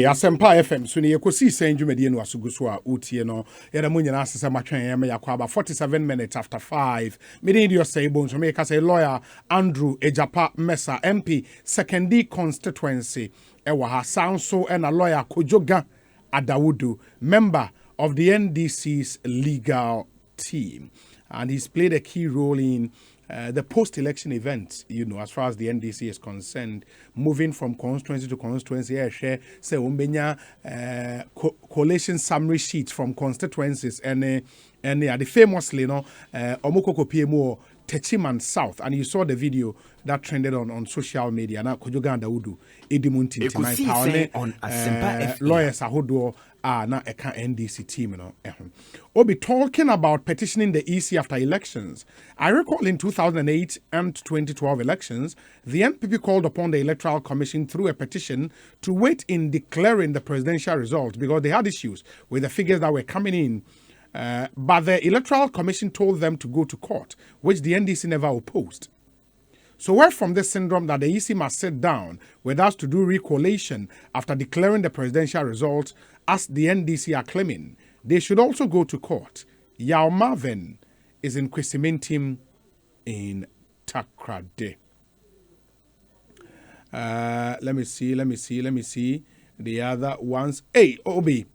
Asempa FM so ne Ekosiisen dwumadi no asugu so a utie no yeda mo nyina asese matwen ya me yakwa about 47 minutes after 5 me dey your say bon so me ka say lawyer Andrew Ejapa Mesa MP secondary constituency ewa ha sanso and a lawyer Kojoga Adawudu member of the NDC's legal team, and he's played a key role in the post-election events, as far as the NDC is concerned, moving from constituency to constituency. Say umbenya coalition summary sheets from constituencies and the famously omukoko PMO Techiman South, and you saw the video that trended on social media. Now Kojoga Adawudu Edimunti Ekosiisen on Asempa FM. Lawyers ahodo na eka NDC team We'll be talking about petitioning the EC after elections. I recall in 2008 and 2012 elections, the NPP called upon the Electoral Commission through a petition to wait in declaring the presidential results because they had issues with the figures that were coming in. But the Electoral Commission told them to go to court, which the NDC never opposed. So we're from this syndrome that the EC must sit down with us to do recollation after declaring the presidential results, as the NDC are claiming. They should also go to court. Yao Marvin is in Kwesimentim in Takrade. Let me see. The other ones. Hey, Obi.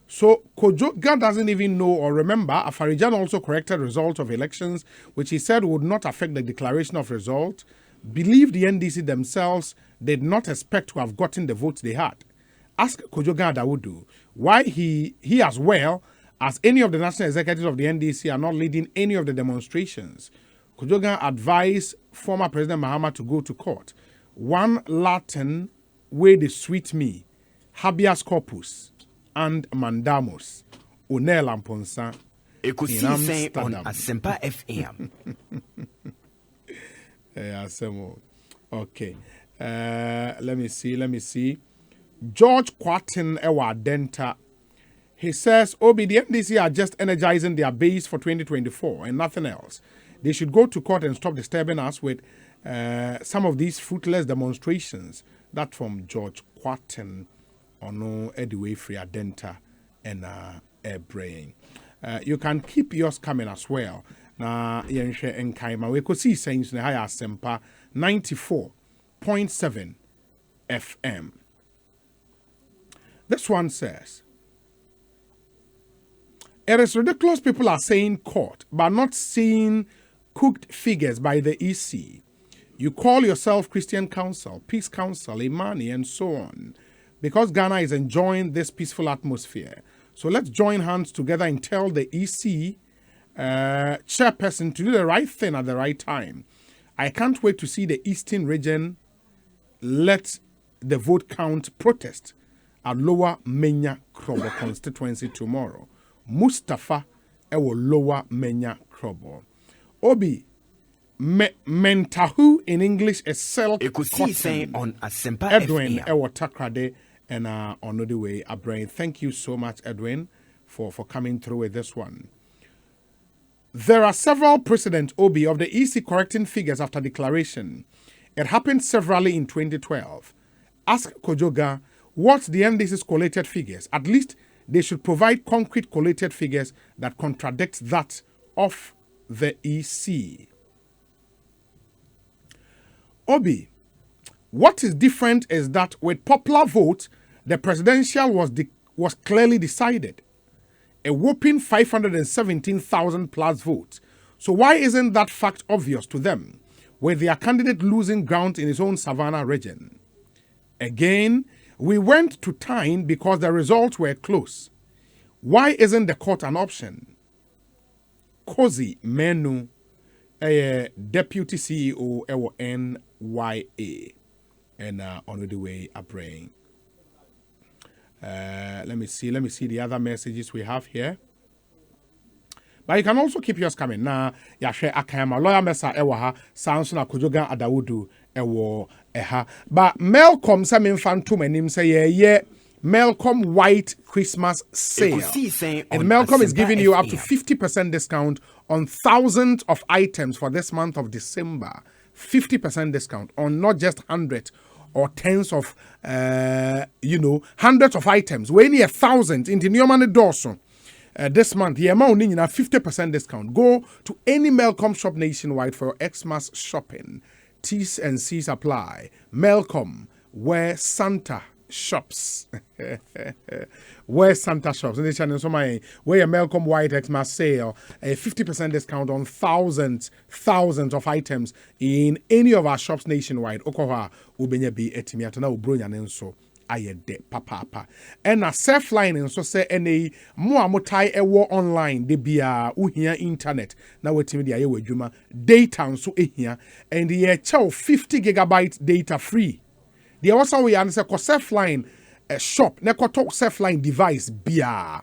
So Kojoga doesn't even know or remember. Afarijan also corrected results of elections, which he said would not affect the declaration of result. Believe the NDC themselves did not expect to have gotten the votes they had. Ask Kojoga Adawudu why he as well as any of the national executives of the NDC are not leading any of the demonstrations. Kojoga advised former President Mahama to go to court. One Latin way they sweet me, habeas corpus and mandamus. Onel Amponsa. Ekosiisen on Asempa FM. Okay. Let me see. George Quatin Ewa Denta. He says, Obi, the NDC are just energizing their base for 2024 and nothing else. They should go to court and stop disturbing us with some of these fruitless demonstrations. That from George Quatin Ono Ediwe Free Denta and brain. You can keep yours coming as well. Na yenshe enkaima we kosi saying ne higher Asempa 94.7 FM. This one says, it is ridiculous people are saying court, but not seeing cooked figures by the EC. You call yourself Christian Council, Peace Council, Imani, and so on, because Ghana is enjoying this peaceful atmosphere. So let's join hands together and tell the EC chairperson to do the right thing at the right time. I can't wait to see the Eastern region let the vote count protest at Lower Menya Krobo constituency tomorrow. Mustafa ewo Lower Menya Krobo. Obi Mentahu in English is Selk Ekosiisen on Asempa Edwin FM. ewo Takrade and on the way a brain. Thank you so much, Edwin, for coming through with this one. There are several precedents, Obi, of the EC correcting figures after declaration. It happened severally in 2012. Ask Kojoga what's the NDC's collated figures. At least they should provide concrete collated figures that contradict that of the EC. Obi, what is different is that with popular vote, the presidential was clearly decided. A whopping 517,000 plus votes. So why isn't that fact obvious to them, with their candidate losing ground in his own Savannah region? Again, we went to Tyne because the results were close. Why isn't the court an option? Kozi Menu, a deputy CEO ewo NYA, and on the way a brain. Let me see the other messages we have here. But you can also keep yours coming. Now, Yashe Akama, lawyer Mesa Ewaha, Sansona Kojoga Adawudu Ewo Eha. But Malcolm Samin Phantom and him say, yeah, Malcolm White Christmas sale. And Malcolm is giving you up to 50% discount on thousands of items for this month of December. 50% discount on not just 100 or tens of, hundreds of items. We need 1,000 in the new money Dawson. This month, the amount in a 50% discount. Go to any Melcom shop nationwide for your Xmas shopping. T's and C's apply. Melcom, where Santa shops. Where Santa shops. In the channel, so where your Melcom White Xmas sale, a 50% discount on thousands of items in any of our shops nationwide. Okoha, Ubenya be etimiatana ubrunya nenso. Ayede papa and a self line and so say any more motai ewo online de bia uhia internet na wetimi de ayewa dwuma data nso ehia and the chow 50 gigabyte data free the also we answer ko self line shop na ko talk self line device bia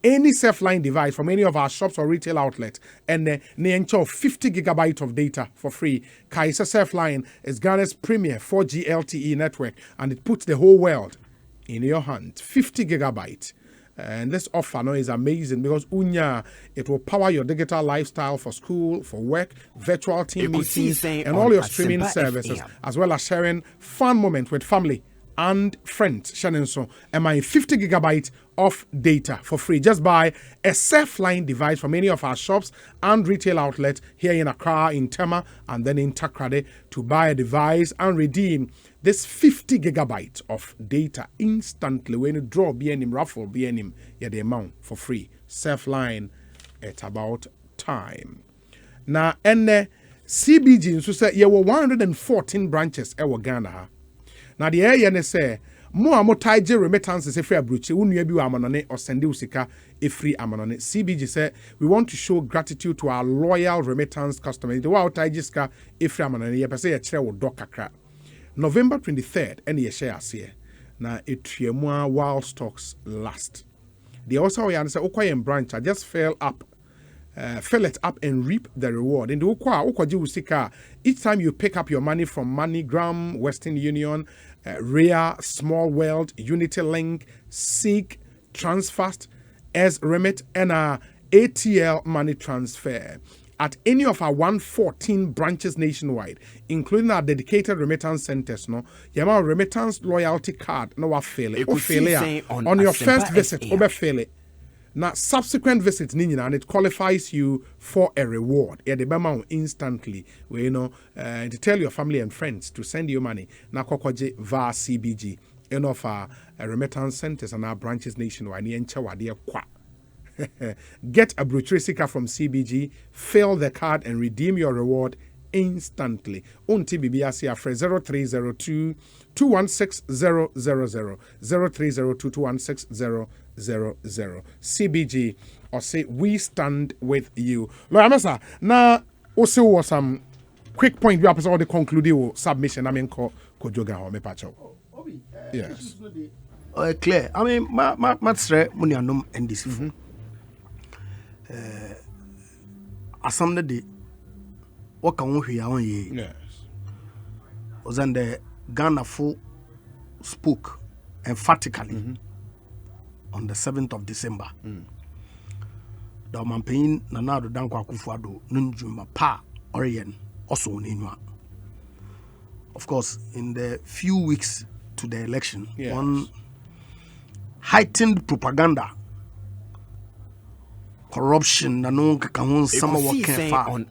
any self-line device from any of our shops or retail outlets and the 50 gigabyte of data for free. Kaisa Self-Line is Ghana's premier 4G LTE network and it puts the whole world in your hand. 50 gigabyte. And this offer now is amazing because it will power your digital lifestyle for school, for work, virtual team meetings, and all your streaming services, as well as sharing fun moments with family and friends. Shannon, so am I 50 gigabyte of data for free? Just buy a Self-Line device from any of our shops and retail outlets here in Accra, in Tema, and then in Takrade to buy a device and redeem this 50 gigabyte of data instantly. When you draw BNM raffle, BNM, the amount for free. Self-Line at about time. Now, and CBG, so say, you were 114 branches in Ghana. Now the area say more taije remittances if free abruchi unua bi wa amanone or send usika if free amanone. CBG say we want to show gratitude to our loyal remittance customers. The wa taije ska if free amanone ye pese ye kire wo do kakra. November 23rd and ye share ase. Na etuemu while stocks last. The also we answer Okoyen branch I just fill it up and reap the reward. In the Ukwa, each time you pick up your money from MoneyGram, Western Union, Rhea, Small World, Unity Link, Seek, Transfast, S-Remit, and ATL Money Transfer at any of our 114 branches nationwide, including our dedicated remittance centers, your remittance loyalty card, no fail it. On your first visit, fail it. Now, subsequent visits, and it qualifies you for a reward. Yeah, the bema instantly. Where to tell your family and friends to send you money. Now, kokoje via CBG. And of our remittance centers and our branches nationwide. Get a brochure card from CBG, fill the card, and redeem your reward instantly. Unti BBC afre 0302 216 000 0302 216 000. CBG or say we stand with you. Lawyer Mesa, now also was some quick point we have all the conclude submission. I mean ko joga ho me pacho. Yes. Clear. I mean matre munianum ndisifu. Asamne de waka won hwe ya won ye. Yes. Ozande Ghana full spoke emphatically on the 7th of December. The campaign Nanado Danko Akufo-Addo Nunjuma Pa Orien also Ninwa. Of course, in the few weeks to the election, one heightened propaganda, corruption, and some of what can on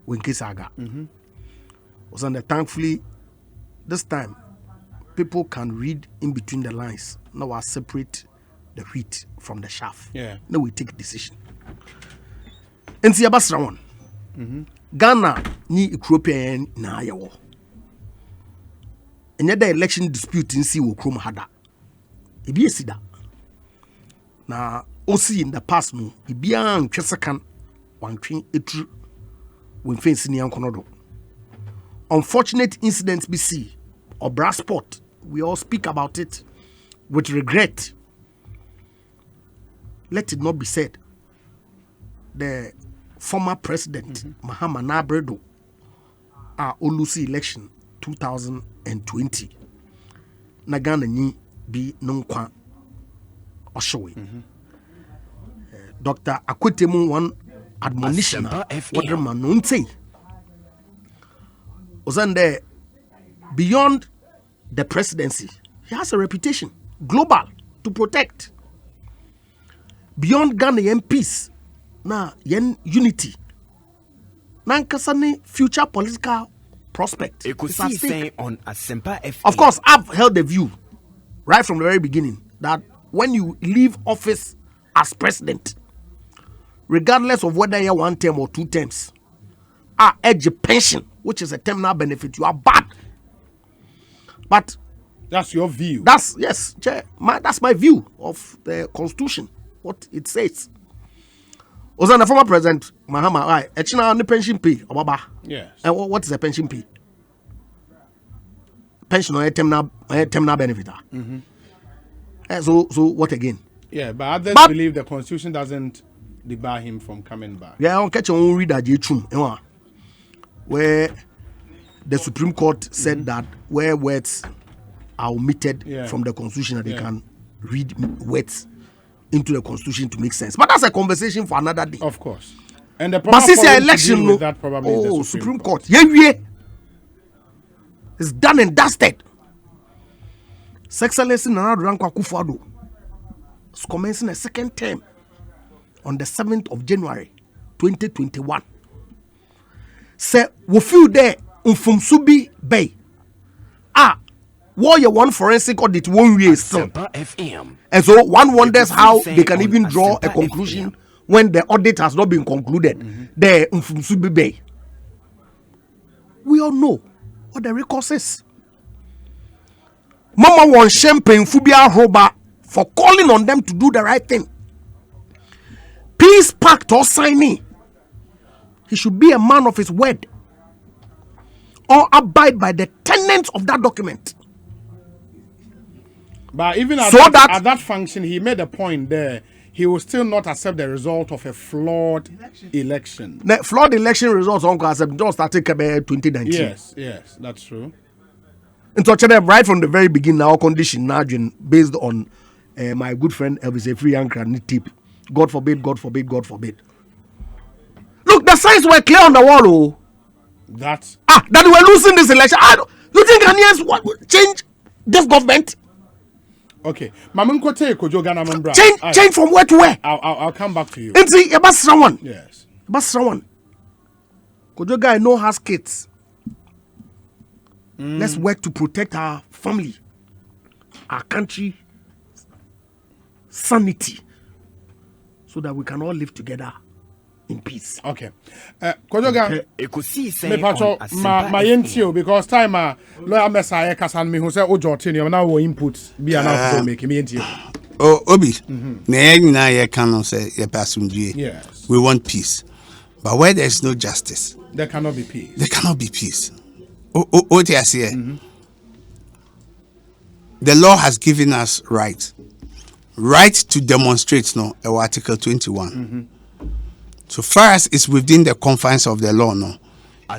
Winkisaga. Was under thankfully this time. People can read in between the lines. Now I separate the wheat from the chaff. Yeah. Now we take a decision. And see about one. Ghana ni Ethiopian na yawo. And yet the election dispute in see wo krom hada. Ebi esida. Na osi in the past no ebia ntwese kan wantwe etru when fence ni ankonodo. Unfortunate incidents be see or brass spot. We all speak about it with regret. Let it not be said. The former president, Mahama Nabredo, Olusi election 2020. Nagana ni bi nonkwa oshowe. Dr. Akwetemu one admonition. What the man don't say. Ozande, beyond the presidency, he has a reputation, global, to protect. Beyond Ghanaian peace, na yen unity, nankasani future political prospect. Ekosiisen on Asempa FM. Of course, I've held the view right from the very beginning that when you leave office as president, regardless of whether you're 1 term or 2 terms, edge pension, which is a terminal benefit, you are bad. But that's your view. That's yes, Chair. That's my view of the Constitution, what it says. Also, the former president Mahama, right? Echina the pension pay, Obaba. Yes. And what is a pension pay? Pension or a terminal benefit. So what again? Yeah, but others believe the Constitution doesn't debar him from coming back. Yeah, I'll catch on read that where the Supreme Court said that where words are omitted from the Constitution, that they can read words into the Constitution to make sense. But that's a conversation for another day. Of course. And the election, with that probably is the Supreme Court. Yeah. It's done and dusted. Excellency Nana Dankwa Akufo-Addo is commencing a second term on the 7th of January 2021. Say, we feel there Mfumsubi Bay. Warrior one forensic audit 1 year still. FM. And so one wonders how they can even draw a conclusion when the audit has not been concluded. The Mfumsubi Bay. We all know what the recourse is. Mama won champagne Fubia Roba for calling on them to do the right thing. Peace pact or signing. He should be a man of his word or abide by the tenets of that document. But even at, at that function, he made a point there. He will still not accept the result of a flawed election. The flawed election results on accept just started 2019. Yes, that's true. And so right from the very beginning, our condition now based on my good friend Elvis Efri Yankra tip. God forbid, God forbid, God forbid. Look, the signs were clear on the wall. Oh. That we were losing this election. You think Ghanaians would change this government? Okay, change from where to where? I'll come back to you. And see, about someone. Yes. About someone. Kojo guy no has kids. Let's work to protect our family, our country, sanity, so that we can all live together in peace. Okay. Kojoga, Ekosiisen me pacho my yentio because time lawyer Messiah kasan me who say ojo tini na wo input be na so make me yentio. Oh, Obi. Na nyina ye kan no say ye pasumdue. Yes. We want peace. But where there is no justice, there cannot be peace. There cannot be peace. The law has given us right to demonstrate no Article 21. So far as it's within the confines of the law, no,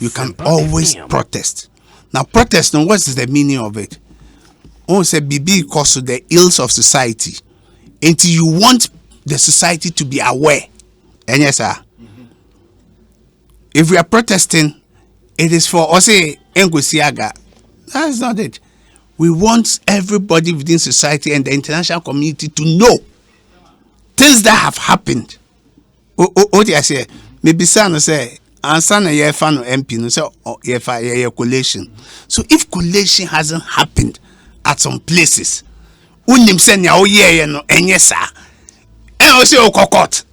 you can always protest. Now, protest, no, what is the meaning of it? Oh, say BB because of the ills of society. Until you want the society to be aware. And yes, sir. If we are protesting, it is for us, Ekosiaga. That's not it. We want everybody within society and the international community to know things that have happened. What I say, maybe son say, and son a fan of MP, no say, collation. So if collation hasn't happened at some places, unim send ya no enyesa, and I say, court.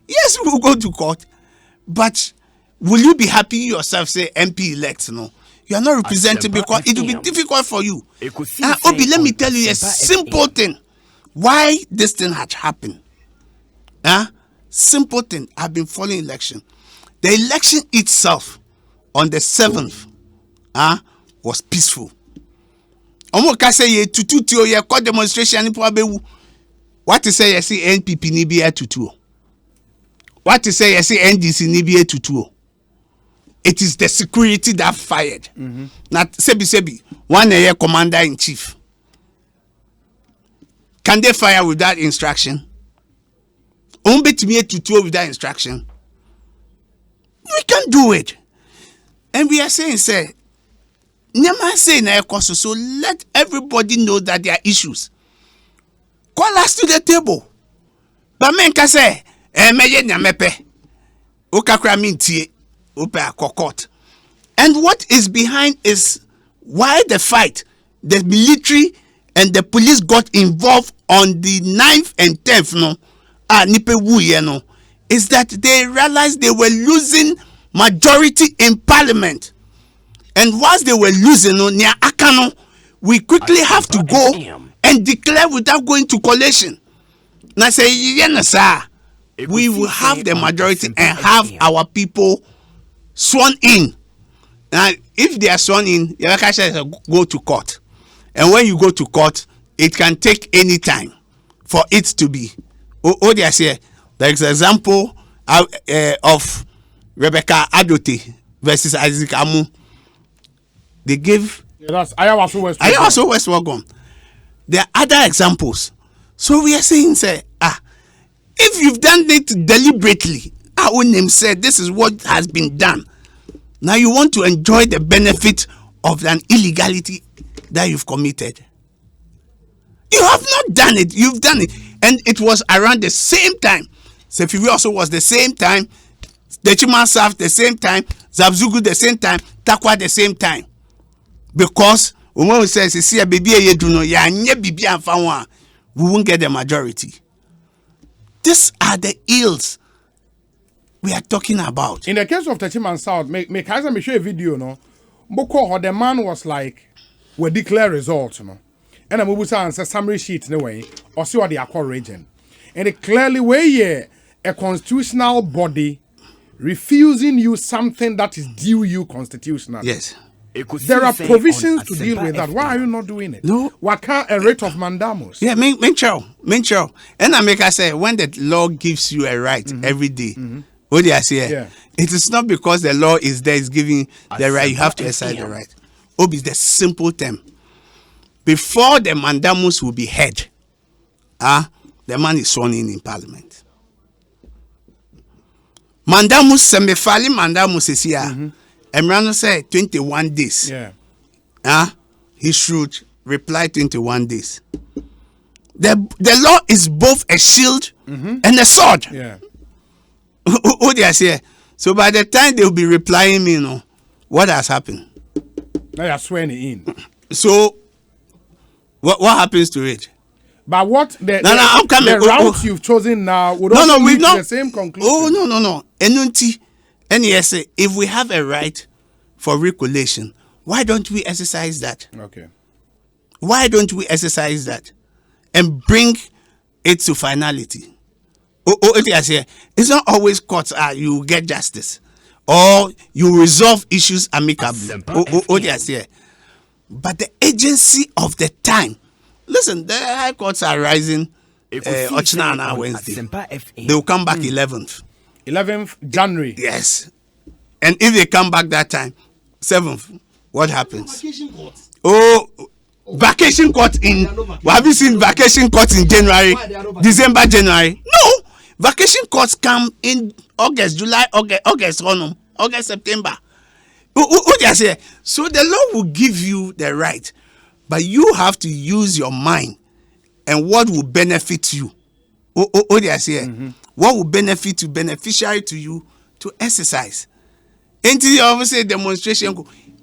Yes, we will go to court, but will you be happy yourself? Say MP elect, no. You are not representing because it will be difficult for you. Obi, let me tell you a simple thing. Why this thing had happened? Simple thing. I've been following election. The election itself on the 7th was peaceful. Omo say ye tutu ye call demonstration ni po what to say you see NPP ni bi tutu. What to say you see NDC ni bi tutu. It is the security that fired. Now, Sebi, one year commander in chief. Can they fire without instruction? Only to me to with that instruction. We can do it. And we are saying, say, Nyama say na ekoso, so let everybody know that there are issues. Call us to the table. But men can say, meye nyamepe, ukakra mintie, upe akokot. And what is behind is why the fight, the military and the police got involved on the 9th and 10th, no, is that they realized they were losing majority in parliament. And whilst they were losing, near Akano, we quickly have to go and declare without going to coalition. Now say, sir, we will have the majority and have our people sworn in. Now, if they are sworn in, go to court. And when you go to court, it can take any time for it to be. They are saying, there's an example of Rebecca Adote versus Isaac Amu. They give. Yeah, that's Ayawaso West Wagon. There are other examples. So we are saying, say, if you've done it deliberately, our own name said this is what has been done. Now you want to enjoy the benefit of an illegality that you've committed. You have not done it. You've done it. And it was around the same time. Sefiwi also was the same time. Dechiman Saf the same time. Zabzugu the same time. Takwa the same time. Because when we say, see a baby, we won't get the majority. These are the ills we are talking about. In the case of Techiman South, make Kaiser me show a video, no. Boko, the man was like, we declare results, no. And a Mubusa answer summary sheet in a way, or see what they are called region. And it clearly where a constitutional body refusing you something that is due you constitutionally. Yes. There are provisions to deal with that. Why are you not doing it? No. Why can't a rate of mandamus? Yeah, Mencho. And I make I say, when the law gives you a right every day, what do I say? Yeah. It is not because the law is there, is giving the right, you have to exercise the right. Obi is the simple term. Before the mandamus will be heard, the man is sworn in parliament. Mandamus, semifali mandamus is here. Emrano said 21 days. Yeah. He should reply 21 days. The law is both a shield and a sword. Yeah. What they say? So by the time they will be replying me, what has happened? Now you're swearing in. So what happens to it? But what the I'm coming. The route you've chosen now would also lead to the same conclusion. Oh no. Enunti. And yes, if we have a right for recollation, why don't we exercise that? Okay. Why don't we exercise that and bring it to finality? It's not always courts you get justice or you resolve issues amicably. But the agency of the time. Listen, the high courts are rising on Wednesday. They will come back 11th. 11th January. Yes. And if they come back that time, 7th, what happens? Vacation Vacation court in. Have you seen vacation court in January? December, January? No. Vacation courts come in August, July, August, September. So the law will give you the right, but you have to use your mind and what will benefit you. What will benefit you, beneficiary to you to exercise. Until you always say demonstration,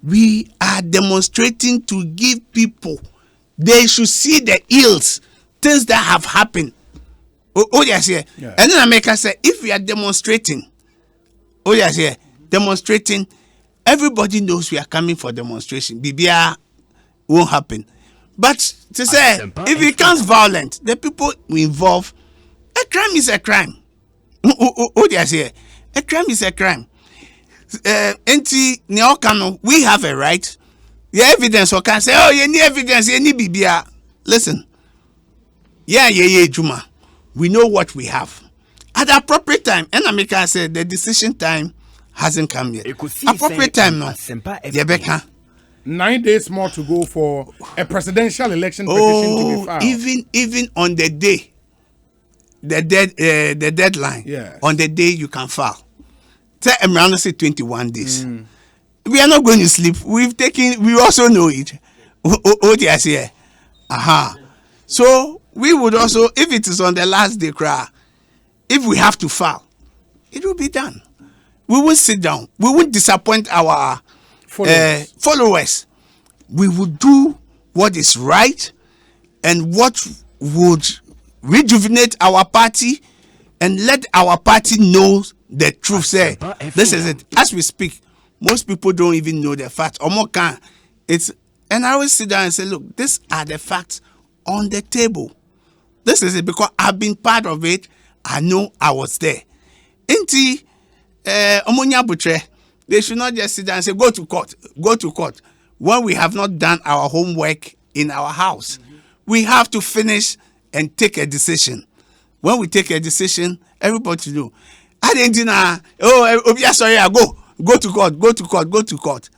we are demonstrating to give people, they should see the ills, things that have happened. Yeah. And then America say, if we are demonstrating, demonstrating, everybody knows we are coming for demonstration. BBR won't happen. But to say, if it becomes violent, the people involved, a crime is a crime. A crime is a crime. We have a right. The evidence or can say, oh, you need evidence, you need BBR. Listen. Juma. We know what we have. At the appropriate time, and America said the decision time hasn't come yet. Appropriate time now. 9 days more to go for a presidential election petition to be filed. Even on the day, the deadline. Yes. On the day you can file. Say Emrano say 21 days. We are not going to sleep. We also know it. What you say? So we would also, if it is on the last day, if we have to file, it will be done. We will sit down. We won't disappoint our followers. We will do what is right and what would rejuvenate our party and let our party know the truth. Say, this is it. As we speak, most people don't even know the facts. And I always sit down and say, look, these are the facts on the table. This is it because I've been part of it. I know I was there. They should not just sit down and say, go to court, go to court. When we have not done our homework in our house, we have to finish and take a decision. When we take a decision, everybody know. I didn't know. Sorry, go to court, go to court, go to court.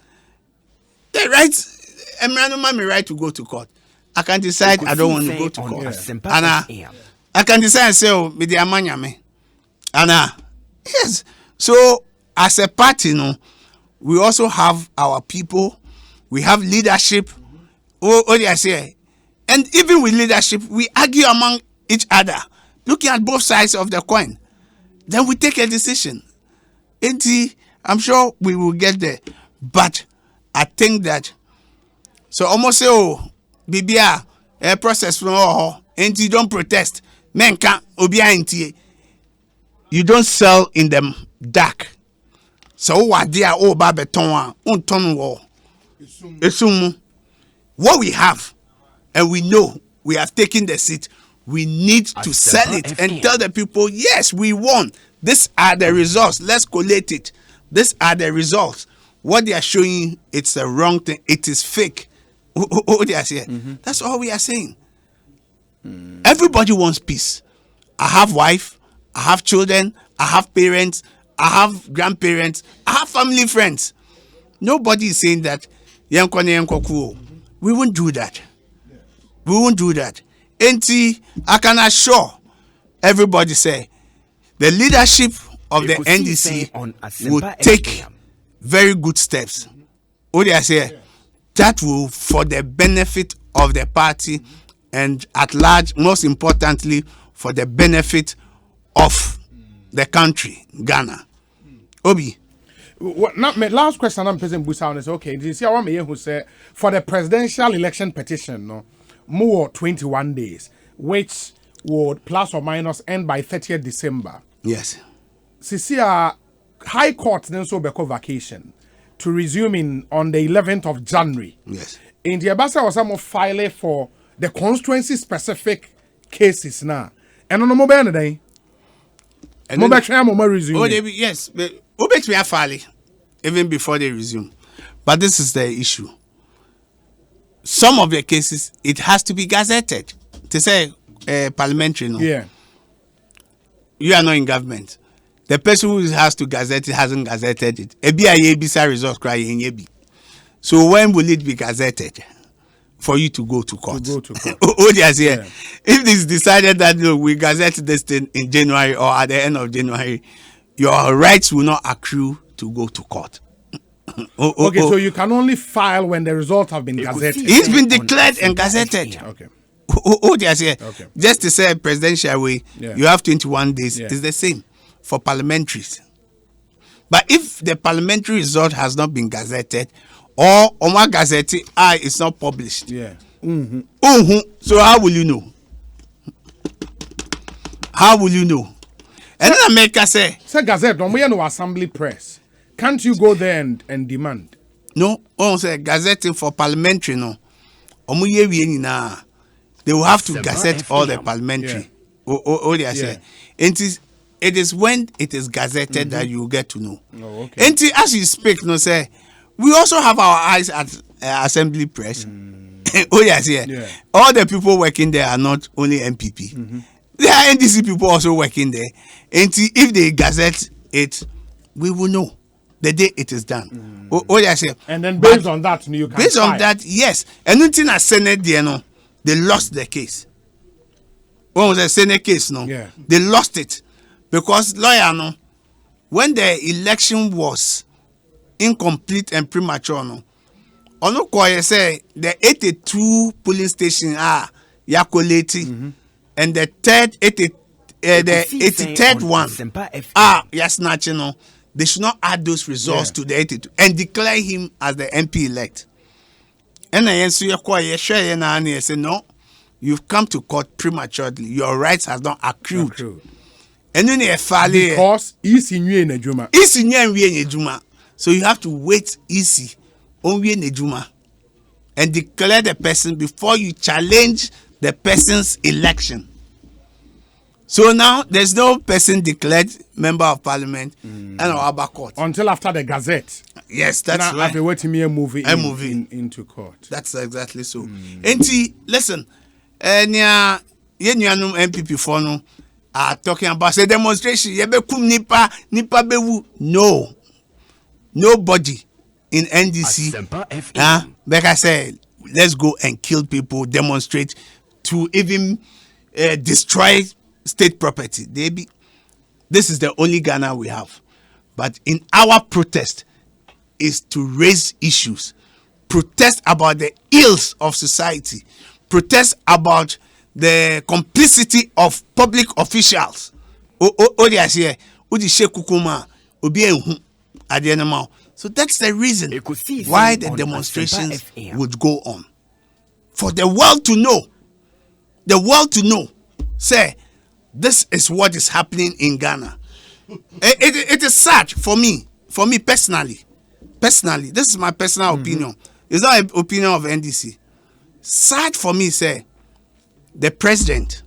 The right, me right to go to court. I can decide I don't want to go to court. And I can decide and say, oh, me the amanya me. And yes. So as a party, we also have our people. We have leadership. What do I say? And even with leadership, we argue among each other, looking at both sides of the coin. Then we take a decision. I'm sure we will get there. But I think that, so almost say, oh, Bibia, a process from and you don't protest. Men can't obia. You don't sell in them dark. So what they are all babeton on ton war. What we have, and we know we have taken the seat, we need to sell it and tell the people, yes, we won. These are the results. Let's collate it. These are the results. What they are showing, it's the wrong thing. It is fake. What they are saying. That's all we are saying. Everybody wants peace. I have wife. I have children. I have parents. I have grandparents. I have family friends. Nobody is saying that. We won't do that. We won't do that. I can assure everybody say the leadership of the NDC will take very good steps. What do I say? That will for the benefit of the party and at large, most importantly, for the benefit of the country, Ghana. Obi. Last question I'm President Busa is okay. Did you see what me who said for the presidential election petition, more 21 days, which would plus or minus end by 30th December. Yes. Sisia High Court then so beko vacation to resume on the 11th of January. Yes. In the Abasa was some file for the constituency specific cases now. And on the mobile day. And resume. Yes, but we are filing even before they resume. But this is the issue. Some of the cases, it has to be gazetted. To say parliamentary, no? Yeah. You are not in government. The person who has to gazette it hasn't gazetted it. ABIA results crying. So when will it be gazetted? For you to go to court. Yeah. If it's decided that we gazette this thing in January or at the end of January, your rights will not accrue to go to court. So you can only file when the results have been gazetted. It's been declared and gazetted. Okay. Just to say presidential way, you have 21 days. It's the same for parliamentaries. But if the parliamentary result has not been gazetted, or Oma Gazette is not published. Yeah. So how will you know? How will you know? And then America say Gazette, don't we no assembly press? Can't you go there and demand? No, say Gazette for parliamentary no. They will have to gazette all the parliamentary. They say. It is when it is gazetted that you get to know. Oh, okay. And as you speak, no say. We also have our eyes at assembly press. Yeah. All the people working there are not only MPP. There are NDC people also working there. And if they gazette it, we will know the day it is done. And then based on that, you can based on that, yes. And nothing as Senate there, no, they lost the case. What was a Senate case? No, they lost it because lawyer, no, when the election was incomplete and premature no. Ono koye say the 82 polling station are yakoleti and the 83rd one snatching no. They should not add those results to the 82 and declare him as the MP elect. And I answer your koye share na and say no, you've come to court prematurely. Your rights have not accrued. And then because isi nwe na juma. Isi nwe juma. So you have to wait isi onwe na juma and declare the person before you challenge the person's election. So now there's no person declared member of parliament and our court until after the Gazette. Yes, that's now, right. After waiting me a movie into court. That's exactly so. Enti, listen, nya yenuanum MPP for no are talking about say demonstration. Yebe kum nipa bewu. No, nobody in NDC. Like I said, let's go and kill people, demonstrate to even destroy state property. This is the only Ghana we have. But in our protest is to raise issues, protest about the ills of society, protest about the complicity of public officials. So that's the reason why the demonstrations would go on. For the world to know. The world to know. Say, this is what is happening in Ghana. It is sad for me personally. Personally, this is my personal opinion. It's not an opinion of NDC. Sad for me, say, the president,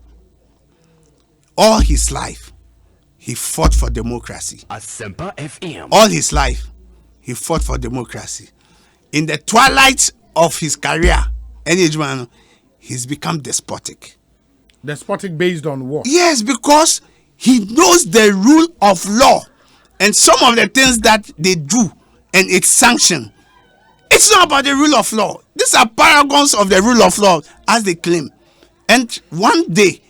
all his life, he fought for democracy. All his life, he fought for democracy. In the twilight of his career, he's become despotic. Despotic based on what? Yes, because he knows the rule of law and some of the things that they do and it's sanctioned. It's not about the rule of law. These are paragons of the rule of law as they claim. And one day,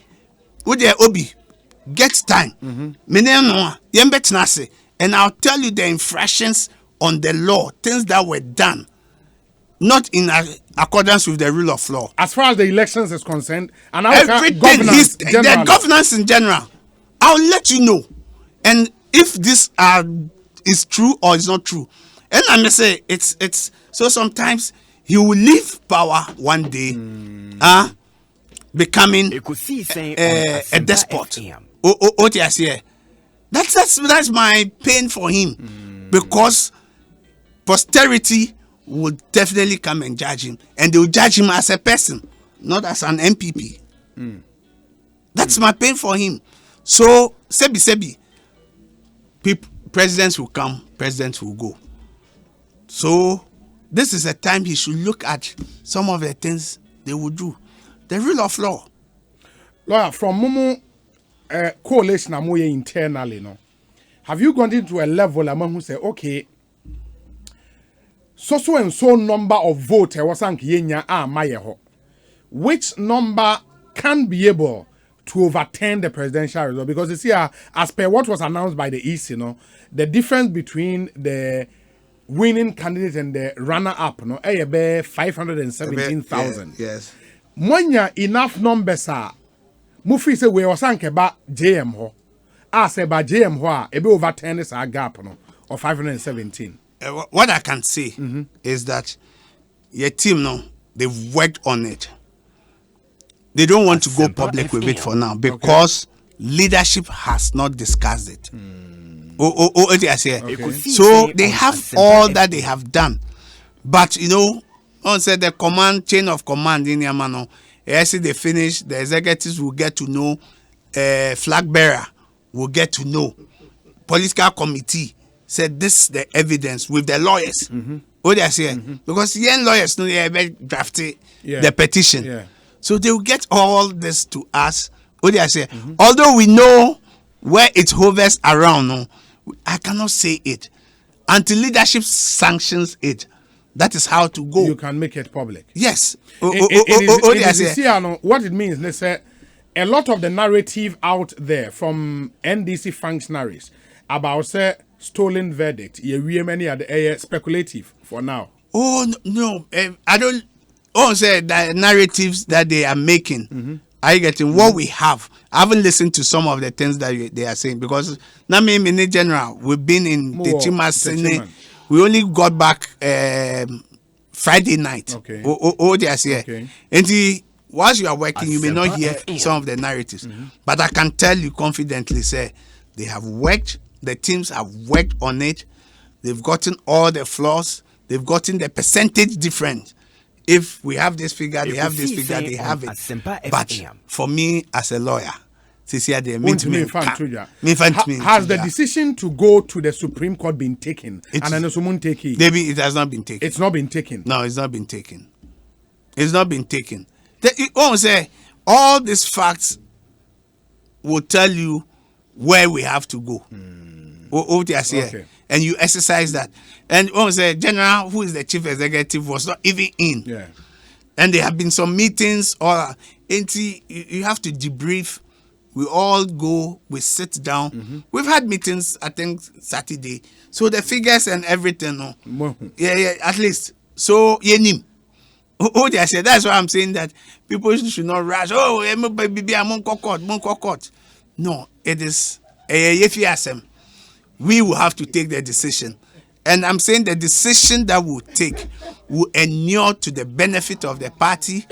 with their obi gets time, and I'll tell you the infractions on the law, things that were done not in accordance with the rule of law. As far as the elections is concerned, and everything, the governance in general, I'll let you know. And if this is true or is not true. And I may say it's so sometimes he will leave power one day, becoming a despot. That's my pain for him, because posterity would definitely come and judge him, and they will judge him as a person, not as an MPP. That's my pain for him. So sebi presidents will come, presidents will go. So this is a time he should look at some of the things they will do. The rule of law. Lawyer, from Momo coalition amoye internally, no, have you gone into a level among who say, okay, so and so number of votes which number can be able to overturn the presidential result? Because you see, as per what was announced by the EC, the difference between the winning candidate and the runner-up, 517,000. Yes. Mwanya enough numbers are. Mufi say we wasanke ba JM ho. Say ba JM ho ebe overturn this gap of 517. What I can say is that your team they've worked on it. They don't want to go public with it for now because leadership has not discussed it. So they have all that they have done, but on said the command chain of command in Yamano. As they finish, the executives will get to know, flag bearer will get to know. Political committee said this is the evidence with the lawyers. What they say, because young lawyers know they drafted the petition. Yeah. So they will get all this to us. What they say, although we know where it hovers around, I cannot say it until leadership sanctions it. That is how to go. You can make it public. Yes. What it means, let's say, a lot of the narrative out there from NDC functionaries about say stolen verdict. We many are speculative for now. Oh no, I don't. Oh, say the narratives that they are making. Are you getting what we have? I haven't listened to some of the things that they are saying because now me in general we've been in Techima. We only got back Friday night. Okay. Oh, they are here. Okay. And whilst you are working, you may not hear FM. some of the narratives, but I can tell you confidently, say they have worked. The teams have worked on it. They've gotten all the flaws. They've gotten the percentage difference. If we have this figure, they have this figure, they have it. But for me, as a lawyer, has the decision to go to the Supreme Court been taken? Maybe it has not been taken. It's not been taken. No, it's not been taken. It's not been taken. Say all these facts will tell you where we have to go. Okay. And you exercise that. And say General, who is the chief executive, was not even in. Yeah. And there have been some meetings, or you have to debrief. We all go, we sit down. We've had meetings, I think, Saturday. So the figures and everything, at least. So, they say, that's why I'm saying that people should not rush. No, it is we will have to take the decision. And I'm saying the decision that we'll take will inure to the benefit of the party,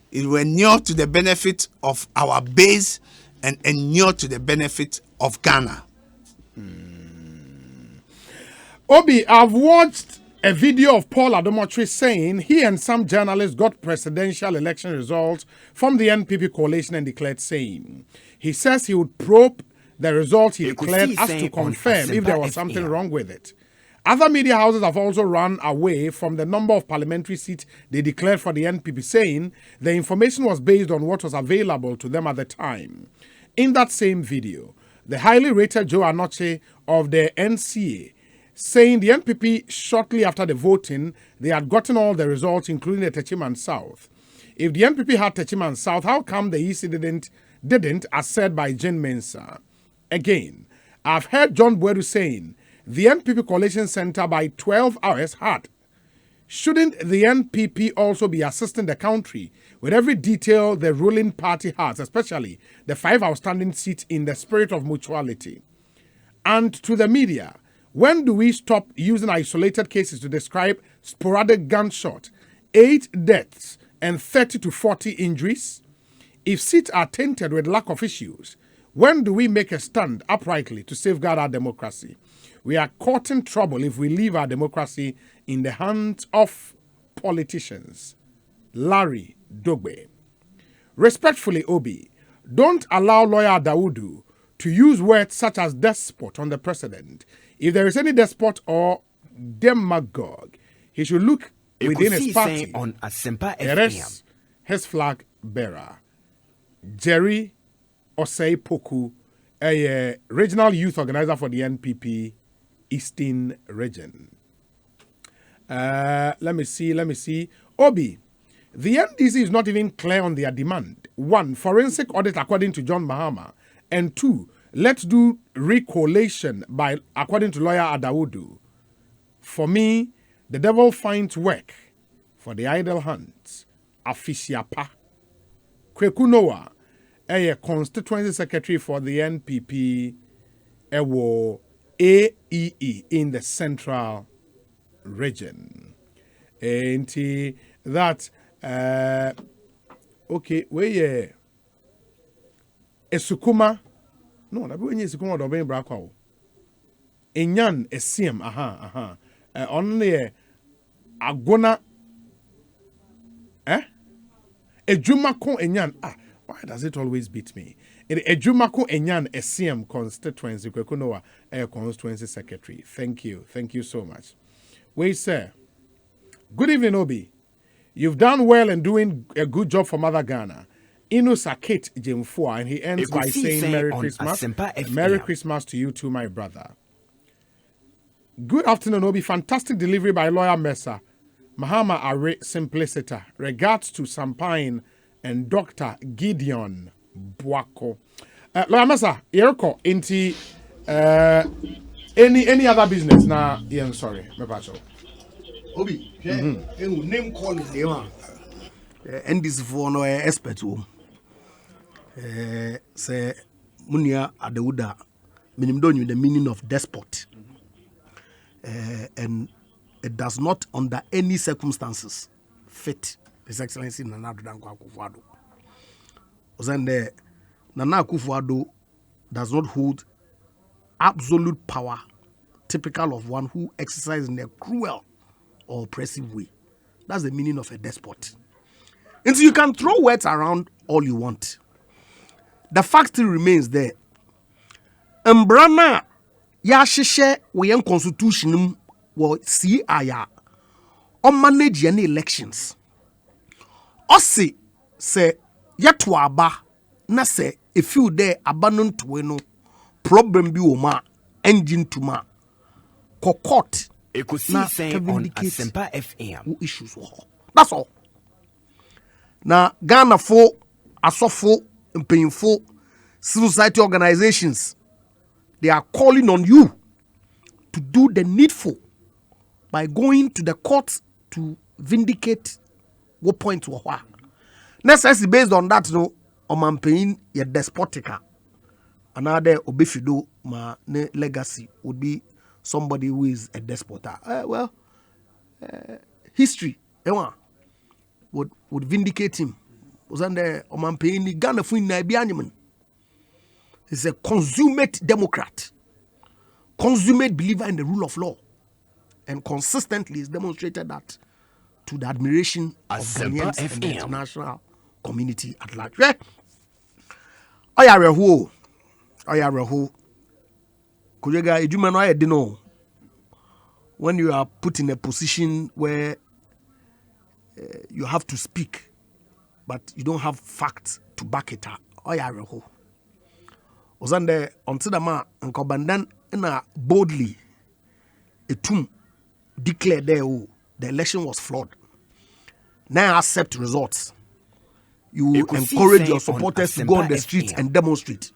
it will inure to the benefit of our base, and inure to the benefit of Ghana. Obi, I've watched a video of Paul Adomotri saying he and some journalists got presidential election results from the NPP coalition and declared same. He says he would probe the result he declared as to confirm if there was something wrong with it. Other media houses have also run away from the number of parliamentary seats they declared for the NPP, saying the information was based on what was available to them at the time. In that same video, the highly rated Joe Anoche of the NCA saying the NPP shortly after the voting, they had gotten all the results, including the Techiman South. If the NPP had Techiman South, how come the EC didn't, as said by Jane Mensah? Again, I've heard John Bueru saying the NPP Coalition Center by 12 hours had. Shouldn't the NPP also be assisting the country with every detail the ruling party has, especially the 5 outstanding seats, in the spirit of mutuality? And to the media, when do we stop using isolated cases to describe sporadic gunshot, 8 deaths, and 30 to 40 injuries? If seats are tainted with lack of issues, when do we make a stand uprightly to safeguard our democracy? We are caught in trouble if we leave our democracy in the hands of politicians. Larry Dogbe. Respectfully, Obi, don't allow lawyer Dawudu to use words such as despot on the president. If there is any despot or demagogue, he should look within his party. On Asempa FM. His flag bearer, Jerry Osei Poku, a regional youth organizer for the NPP Eastern Region. Let me see. Obi, the NDC is not even clear on their demand. 1, forensic audit according to John Mahama. And 2, let's do recollation by according to lawyer Adawudu. For me, the devil finds work for the idle hands. Afisiapa. Kweku Noah, a constituency secretary for the NPP, Ewo AEE in the Central Region. And that, okay, where Esukuma, no, na when Esukuma do ben brakwa. Enyan esiem, only agona, Ejumako enyan, why does it always beat me? Ejumako enyan esiem constituency, Kwekunoa, a constituency secretary. Thank you so much. Wait, sir. Good evening, Obi. You've done well and doing a good job for Mother Ghana. Inu Sakit Jimfua, and he ends by saying Merry Christmas. Merry Christmas to you too, my brother. Good afternoon, Obi. Fantastic delivery by lawyer Mesa. Mahama Are Simpliciter. Regards to Sampine and Dr. Gideon Buako. Lawyer Mesa, Yerko, inti Any other business? Nah, yeah, I'm sorry, my pastor. Obi, name calling the one. And this for no expert wom. Say Munia Adeuda, meaning don't you the meaning of despot. And it does not under any circumstances fit His Excellency Nana Dankwa Akufo-Addo. Ozende Nana Akufo-Addo does not hold absolute power typical of one who exercises in a cruel or oppressive way. That's the meaning of a despot. And so you can throw words around all you want. The fact still remains there. Mbrana ya shishe we constitution wo si aya on manage any elections. Osi se yeto aba na se if you there abandon to no problem bi o ma engine to ma court Ekosiisen on Asempa FM. issues. That's all. Now, Ghana for asofo painful civil society organizations, they are calling on you to do the needful by going to the courts to vindicate what point to what. Necessarily based on that, no, on paying your despotica. Another obifido ma ne legacy would be somebody who is a despot. History, would vindicate him. Was under Omampeni Ghana Fun Naibianiman. He's a consummate Democrat, consummate believer in the rule of law, and consistently has demonstrated that to the admiration of Ghanaians and the international community at large. Yeah. Ayareho. Kujega, Ejumano Ayedino. When you are put in a position where you have to speak, but you don't have facts to back it up. Oyareho. Ozande ontidama nkobandan na boldly etum declare there the election was flawed. Now accept results. You encourage your supporters to go on the streets and demonstrate.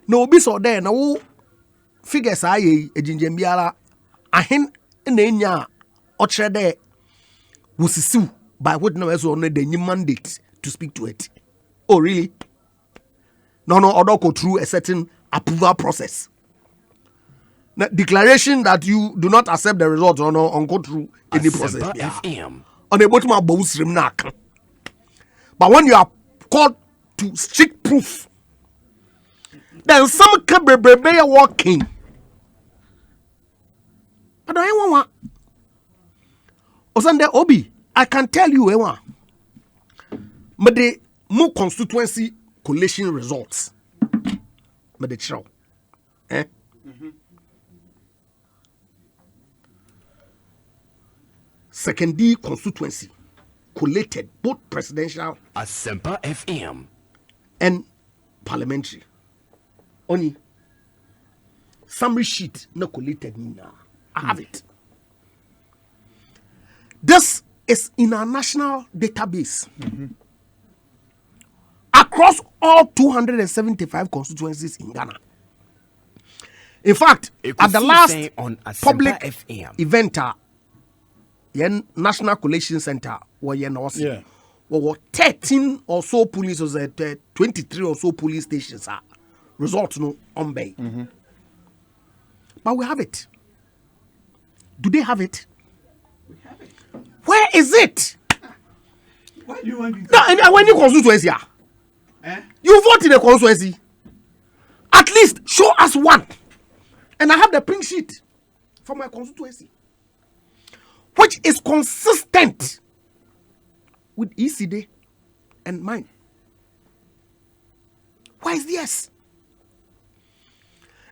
No be so there now figures aye ejinjembiara ahen na enya ochre there wusisiu by what now is on the new mandate to speak to it. Oh, really? No, or go through a certain approval process. Now, declaration that you do not accept the result or no, go through any process. FM. On the bottom of both but when you are called to strict proof, then some can be walking. But I want Osande Obi. I can tell you, but the more constituency collation results, but the show, Second D constituency collated both presidential Asempa FM and parliamentary. Only summary sheet no collated now. I have it. This is in our national database across all 275 constituencies in Ghana. In fact, at the last public event, National Collation Center, where were 13 or so police, or 23 or so police stations. Results no on bay. But we have it. Do they have it? Where is it? Why do you want to? No, and when you constituency, you vote in a constituency. At least show us one. And I have the print sheet for my constituency, which is consistent with ECD and mine. Why is this?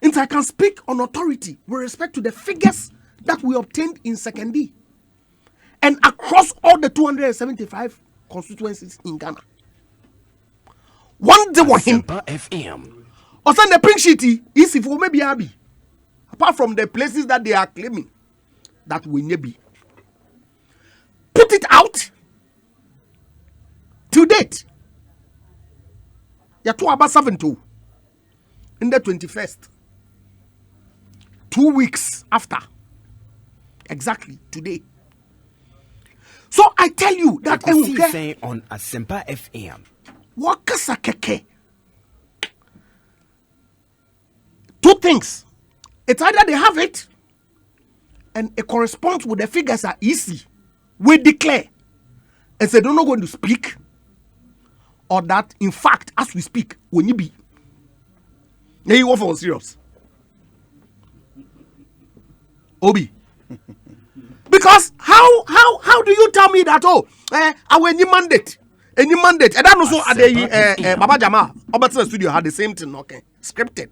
And I can speak on authority with respect to the figures that we obtained in second D. And across all the 275 constituencies in Ghana. One day was him. FM. Or send the print sheet easy for maybe Abi. Apart from the places that they are claiming that we may be. Put it out to date. You're 2 about 7 2 in the 21st. 2 weeks after. Exactly today. So I tell you that Ekosiisen on Asempa FM. Wakasa keke. 2 things. It's either they have it and it corresponds with the figures are easy. We declare and say they're not going to speak, or that in fact as we speak when you be now you for serious Obi. Because how do you tell me that our any mandate and that also at the Baba Jama Oberton studio had the same thing, okay, scripted.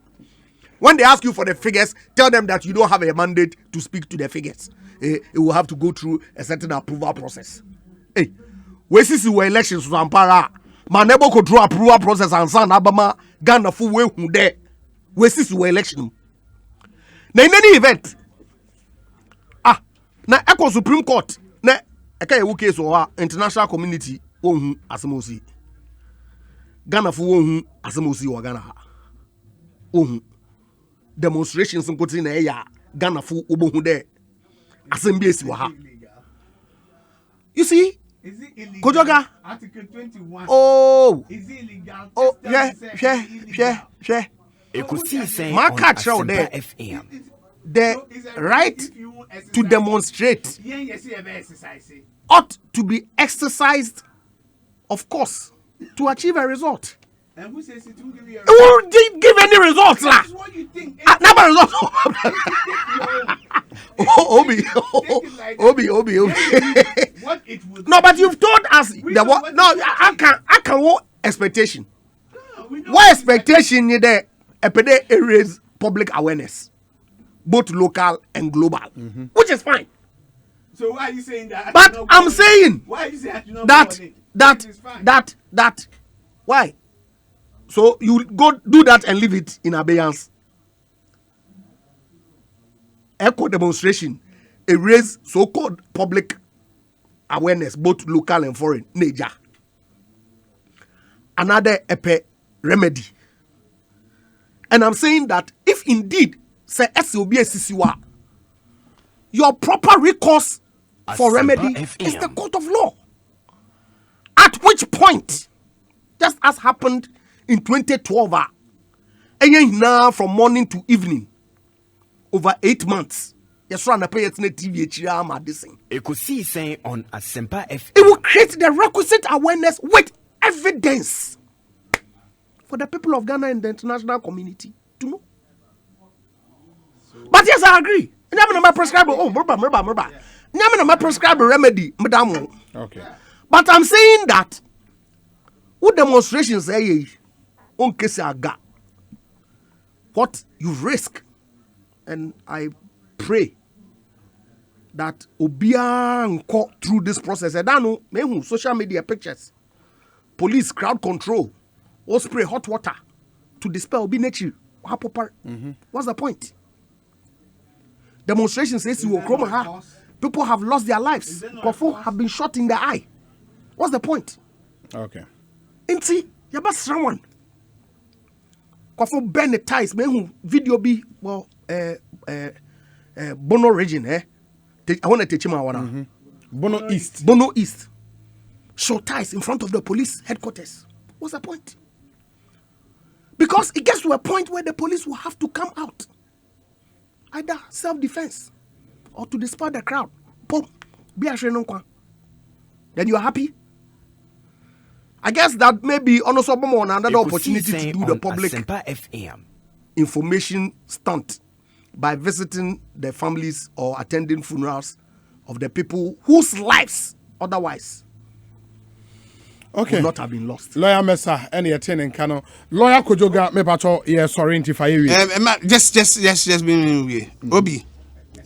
When they ask you for the figures, tell them that you don't have a mandate to speak to the figures. It will have to go through a certain approval process. Hey, we see elections to Ampara. My neighbor could through approval process and San Abama Ghana full way who there. We see election. Now in any event, na Eko Supreme Court na eka ye case or international community won asemosi. Ghana full won asemosi wa Ghana. Demonstrations nkoti na ya Ghana full obohu there. Assemblies wa ha. You see? Is it illegal? Kojoga. Article 21. Oh. Is it illegal? Oh, Tell yeah. Ekosiisen My on catch out there. Asempa FM. The right to demonstrate ought to be exercised, of course, to achieve a result. And who says it won't give you a It won't give any results, lah. That's what you think. Never result. Obi. What it would No, but you've told us the what? No, I can what expectation. What expectation you there? A raise public awareness, both local and global, which is fine. So why are you saying that? But I'm saying why are you saying that why? So you go do that and leave it in abeyance. Echo demonstration, a raise so-called public awareness, both local and foreign. Nature. Another epe remedy. And I'm saying that if indeed say SOB SCCWA, your proper recourse for Asempa remedy FM. is the court of law. At which point, just as happened in 2012, and now from morning to evening, over 8 months, yes, run a pay at TV. Ekosiisen on Asempa FM. It will create the requisite awareness with evidence for the people of Ghana and the international community to know. But yes, I agree. I'm prescribe. I'm prescribe remedy, madam. Okay. But I'm saying that what demonstrations say on case aga what you risk, and I pray that Obiang through this process. I don't know, maybe social media pictures, police crowd control, or spray hot water to dispel Obi nature. What's the point? Demonstrations says you will people have lost their lives. Kofu have been shot in the eye. What's the point? Okay. Inti, yaba someone. Kofu burn the ties. Me video be well Bono region I want to teach him one. Bono East. Bono East. Show ties in front of the police headquarters. What's the point? Because it gets to a point where the police will have to come out. Either self-defense or to dispel the crowd. Boom. Then you are happy. I guess that may be also another opportunity to do the public Asempa FM. information stunt by visiting the families or attending funerals of the people whose lives otherwise Okay. would not have been lost. Lawyer Mesa, any attending cano. Lawyer Kojoga, me pato, yeah, sorry, if I hear you. Just be Obi.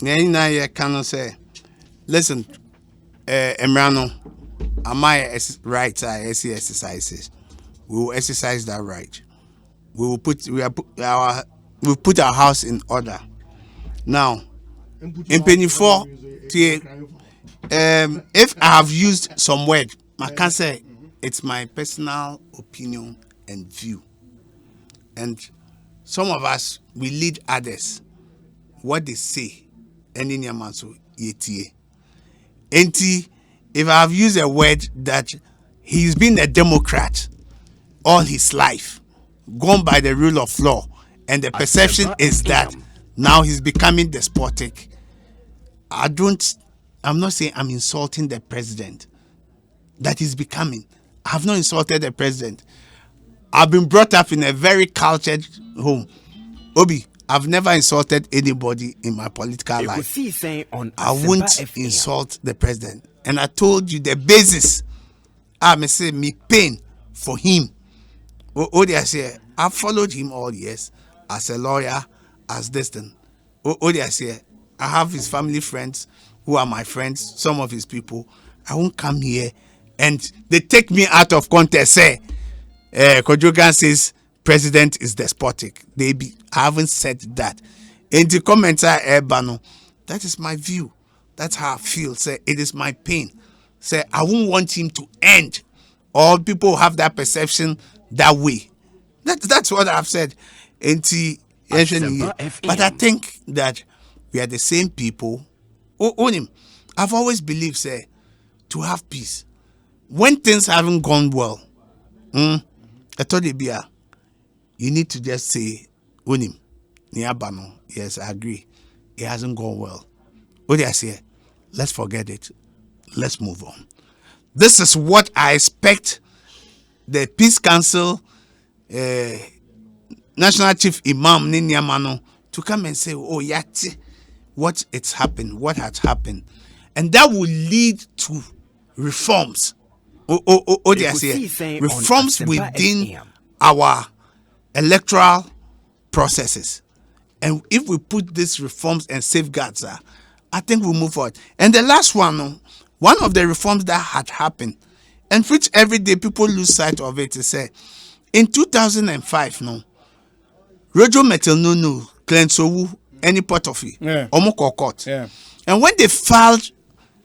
Now you cannot say, listen, Emrano, am I right? I exercises. We will exercise that right. We will put our house in order. Now, in penny 4, if I have used some word, I can say it's my personal opinion and view. And some of us, we lead others what they say, and in Yamanso yetie. Enti, if I have used a word that he's been a Democrat all his life, gone by the rule of law, and the perception is that now he's becoming despotic. I'm not saying I'm insulting the president that he's becoming. I have not insulted the president. I've been brought up in a very cultured home. Obi, I've never insulted anybody in my political life. I won't insult the president. And I told you the basis. I may say me pain for him. Odi, I say, I've followed him all years as a lawyer, as this thing. Odi, I say, I have his family friends who are my friends, some of his people. I won't come here and they take me out of context. Say, Kojogan says president is despotic. I haven't said that. In the comments, that is my view. That's how I feel. Say, it is my pain. Say, I won't want him to end. All people have that perception that way. That's what I've said. But I think that we are the same people. I've always believed, say, to have peace. When things haven't gone well, I told you, you need to just say, yes, I agree. It hasn't gone well. What do I say? Let's forget it. Let's move on. This is what I expect the Peace Council, National Chief Imam Ninyamano, to come and say, oh, yati, what has happened. And that will lead to reforms. Reforms within our electoral processes. And if we put these reforms and safeguards, I think we'll move forward. And the last one of the reforms that had happened, and which every day people lose sight of it, is in 2005, Rojo Metel Clensowu, any part of it, Omoko Court. Yeah. And when they filed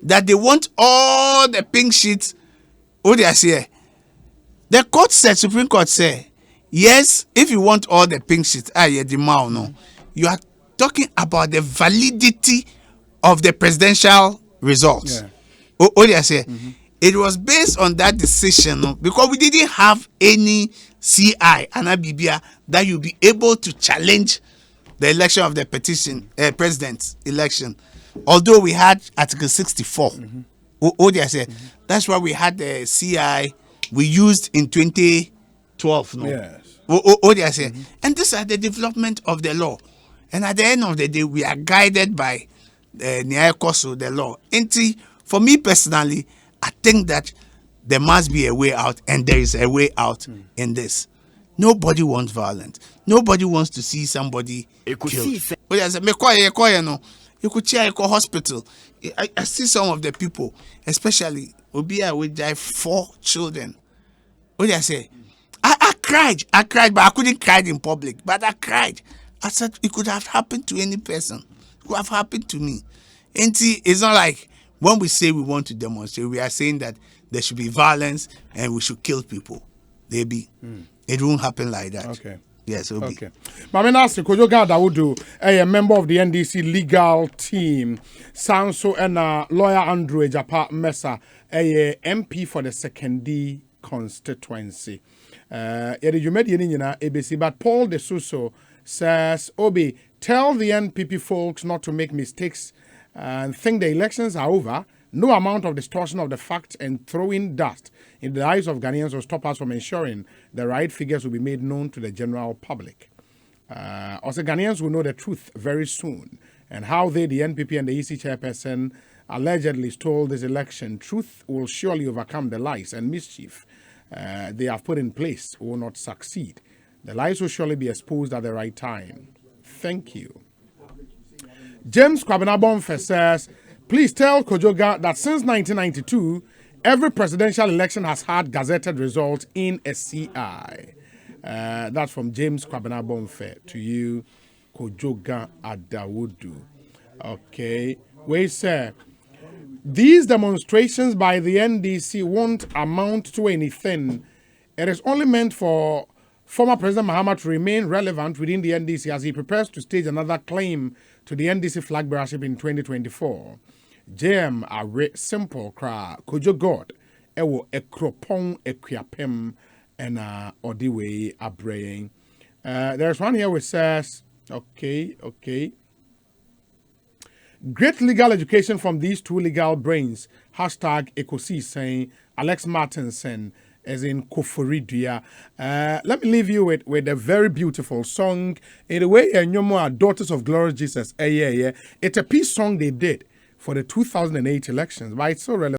that they want all the pink sheets, the court said, Supreme Court said, yes, if you want all the pink sheets, you are talking about the validity of the presidential results. Yeah. It was based on that decision because we didn't have any CI and Abibia that you'll be able to challenge the election of the petition, president's election. Although we had Article 64. That's why we had the CI we used in 2012. Yes. And these are the development of the law. And at the end of the day, we are guided by the law. And for me personally, I think that there must be a way out, and there is a way out in this. Nobody wants violence. Nobody wants to see somebody killed. You could check a hospital. I see some of the people, especially Obia with 4 children. What did I say? I cried, but I couldn't cry in public. But I cried. I said it could have happened to any person. It could have happened to me. And it's not like when we say we want to demonstrate, we are saying that there should be violence and we should kill people. Maybe it won't happen like that. Okay. Yes, Obi. Okay. Mamenasi Kojoga Dawudu, a member of the NDC legal team, Sanso and lawyer Andrew Ejapa Mesa, a MP for the 2nd constituency. You made ABC, but Paul De Suso says, Obi, tell the NPP folks not to make mistakes and think the elections are over. No amount of distortion of the facts and throwing dust in the eyes of Ghanaians will stop us from ensuring the right figures will be made known to the general public. Also, Ghanaians will know the truth very soon, and how they, the NPP and the EC chairperson, allegedly stole this election. Truth will surely overcome the lies and mischief they have put in place will not succeed. The lies will surely be exposed at the right time. Thank you. James Kwabena says, please tell Kojoga that since 1992, every presidential election has had gazetted results in a CI. That's from James Kwabena Bonfe. To you, Kojoga Adawudu. Okay. We say, these demonstrations by the NDC won't amount to anything. It is only meant for Former President Mahama to remain relevant within the NDC as he prepares to stage another claim to the NDC flag bearership in 2024. JM are simple cry Kojo God ewo ekropon ekuyapem and odiwe abraying. There's one here which says, okay. Great legal education from these two legal brains. Hashtag Ekosiisen. Alex Martinson as in Koforidua. Let me leave you with a very beautiful song. In a way, and you more Daughters of Glorious Jesus. It's a peace song they did for the 2008 elections, but it's so relevant.